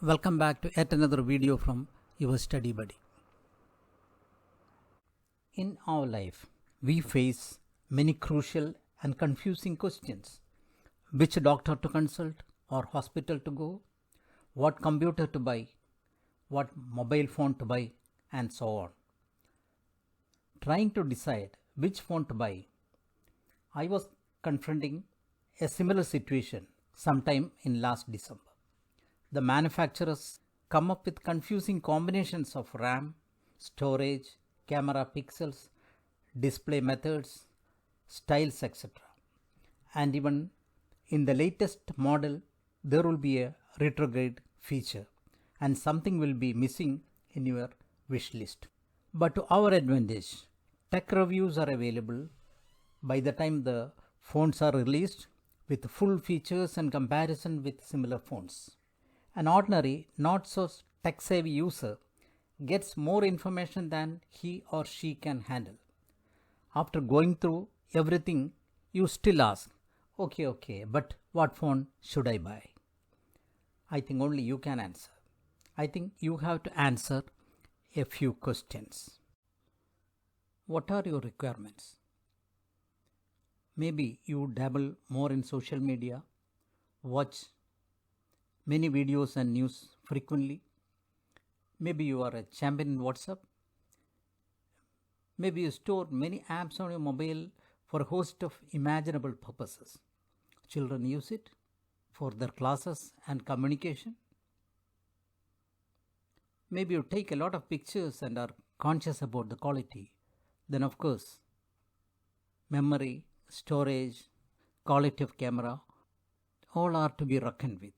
Welcome back to yet another video from your study buddy. In our life, we face many crucial and confusing questions. Which doctor to consult or hospital to go? What computer to buy? What mobile phone to buy? And so on. Trying to decide which phone to buy, I was confronting a similar situation sometime in last December. The manufacturers come up with confusing combinations of RAM, storage, camera pixels, display methods, styles, etc. And even in the latest model, there will be a retrograde feature and something will be missing in your wish list. But to our advantage, tech reviews are available by the time the phones are released with full features and comparison with similar phones. An ordinary, not so tech savvy user gets more information than he or she can handle. After going through everything, you still ask, okay, but what phone should I buy? I think only you can answer. I think you have to answer a few questions. What are your requirements? Maybe you dabble more in social media, watch many videos and news frequently. Maybe you are a champion in WhatsApp. Maybe you store many apps on your mobile for a host of imaginable purposes. Children use it for their classes and communication. Maybe you take a lot of pictures and are conscious about the quality. Then of course, memory, storage, quality of camera, all are to be reckoned with.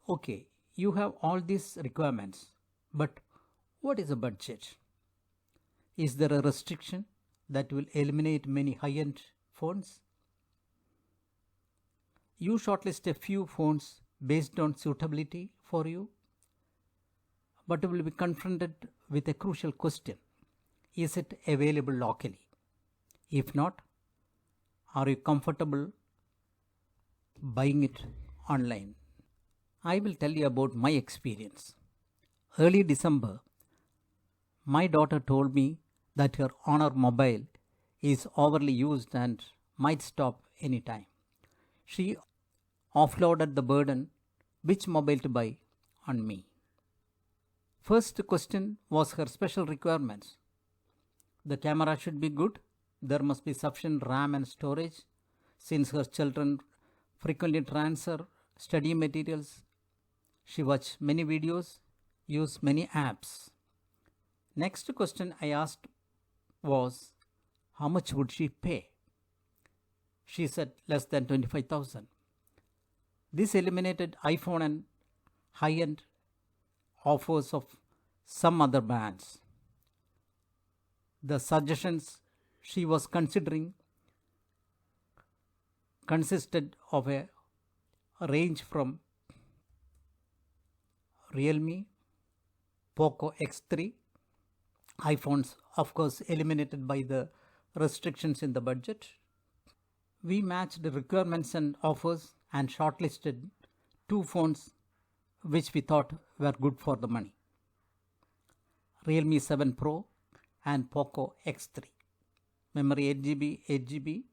Okay, you have all these requirements, but what is a budget? Is there a restriction that will eliminate many high-end phones? You shortlist a few phones based on suitability for you, but you will be confronted with a crucial question. Is it available locally? If not, are you comfortable buying it online? I will tell you about my experience. Early December, my daughter told me that her Honor mobile is overly used and might stop anytime. She offloaded the burden which mobile to buy on me. First question was her special requirements. The camera should be good. There must be sufficient RAM and storage since her children frequently transfer study materials. She watched many videos, used many apps. Next question I asked was, how much would she pay? She said less than 25,000. This eliminated iPhone and high-end offers of some other brands. The suggestions she was considering consisted of a range from Realme, Poco X3, iPhones of course eliminated by the restrictions in the budget. We matched the requirements and offers and shortlisted two phones which we thought were good for the money. Realme 7 Pro and Poco X3. Memory 8GB, 8GB,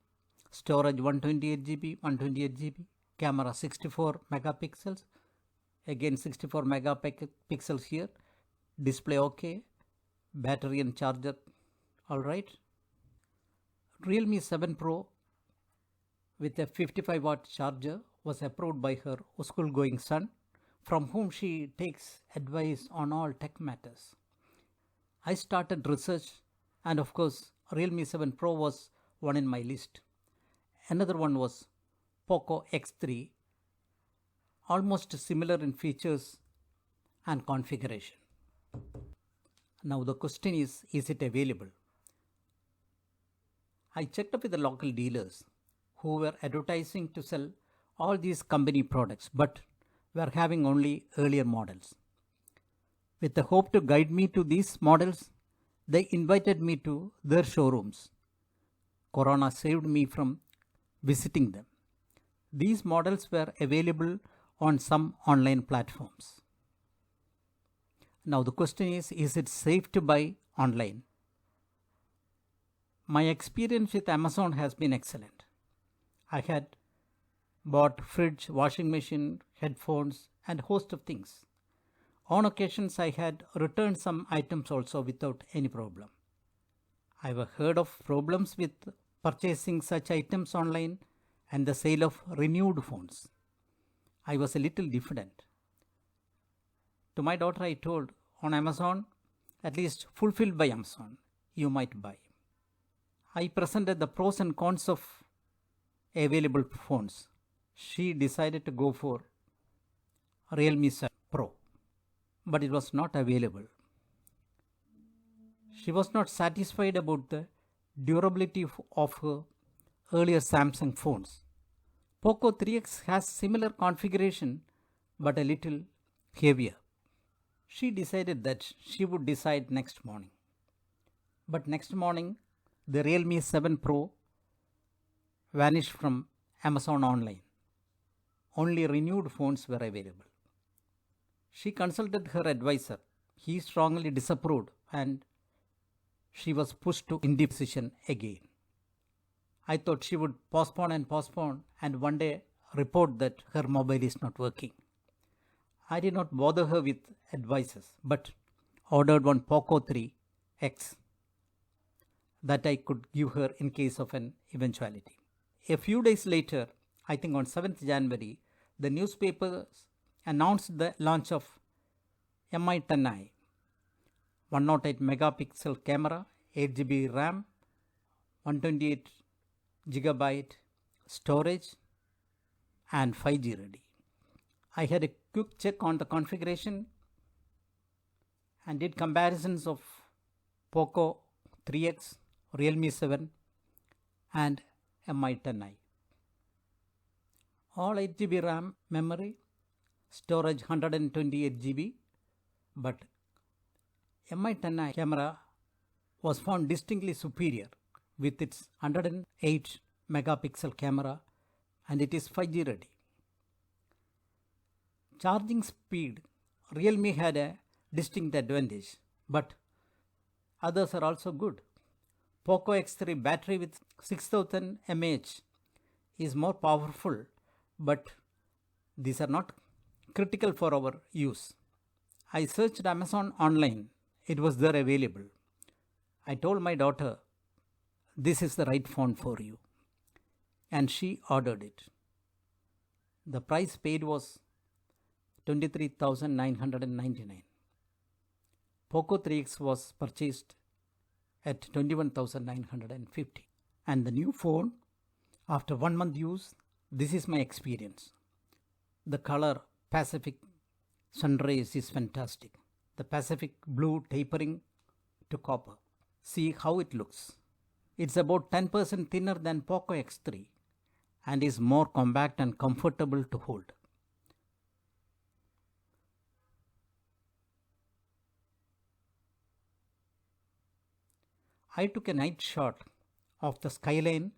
storage 128GB, 128GB, camera 64 megapixels, again 64 megapixels here, display okay, battery and charger alright. Realme 7 Pro with a 55-watt charger was approved by her school-going son, from whom she takes advice on all tech matters. I started research and of course Realme 7 Pro was one in my list. Another one was Poco X3, almost similar in features and configuration. Now the question is it available? I checked up with the local dealers who were advertising to sell all these company products but were having only earlier models. With the hope to guide me to these models, they invited me to their showrooms. Corona saved me from visiting them. These models were available on some online platforms. Now the question is it safe to buy online? My experience with Amazon has been excellent. I had bought fridge, washing machine, headphones and host of things. On occasions I had returned some items also without any problem. I've heard of problems with purchasing such items online and the sale of renewed phones. I was a little diffident. To my daughter I told, on Amazon, at least fulfilled by Amazon, you might buy. I presented the pros and cons of available phones. She decided to go for Realme 7 Pro, but it was not available. She was not satisfied about the durability of her earlier Samsung phones. Poco 3X has similar configuration but a little heavier. She decided that she would decide next morning. But next morning, the Realme 7 Pro vanished from Amazon online. Only renewed phones were available. She consulted her advisor. He strongly disapproved and she was pushed to indecision again. I thought she would postpone and one day report that her mobile is not working. I did not bother her with advices but ordered one Poco 3X that I could give her in case of an eventuality. A few days later, I think on 7th January, the newspapers announced the launch of Mi 10i, 108 megapixel camera, 8 GB RAM, 128 GB storage and 5G ready. I had a quick check on the configuration and did comparisons of Poco 3X, Realme 7 and Mi 10i. All 8 GB RAM memory, storage 128 GB, but Mi 10i camera was found distinctly superior with its 108 megapixel camera and it is 5G ready. Charging speed, Realme had a distinct advantage, but others are also good. Poco X3 battery with 6000 mAh is more powerful, but these are not critical for our use. I searched Amazon online. It was there available. I told my daughter, this is the right phone for you. And she ordered it. The price paid was $23,999. Poco 3X was purchased at $21,950. And the new phone, after 1 month use, this is my experience. The color Pacific sunrays is fantastic. The Pacific blue tapering to copper. See how it looks. It's about 10% thinner than Poco X3 and is more compact and comfortable to hold. I took a night shot of the skyline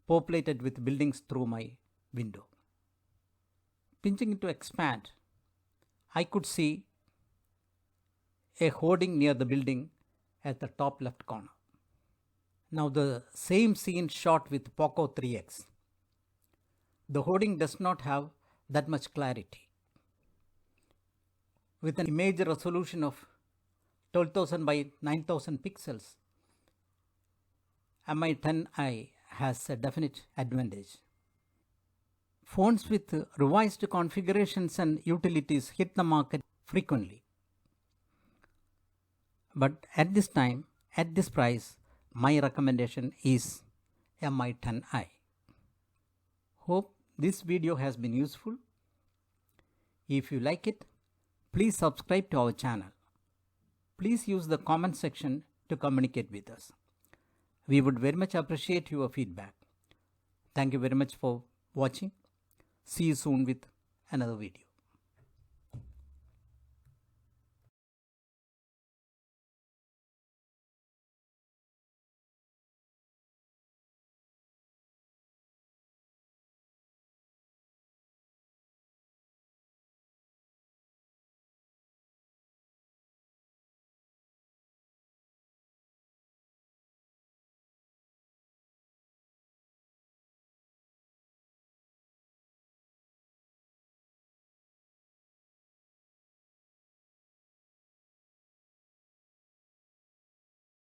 populated with buildings through my window. Pinching it to expand, I could see a hoarding near the building at the top left corner. Now the same scene shot with Poco 3X. The hoarding does not have that much clarity. With an image resolution of 12,000 by 9,000 pixels, Mi 10i has a definite advantage. Phones with revised configurations and utilities hit the market frequently. But at this time, at this price, my recommendation is Mi 10i. Hope this video has been useful. If you like it, please subscribe to our channel. Please use the comment section to communicate with us. We would very much appreciate your feedback. Thank you very much for watching. See you soon with another video.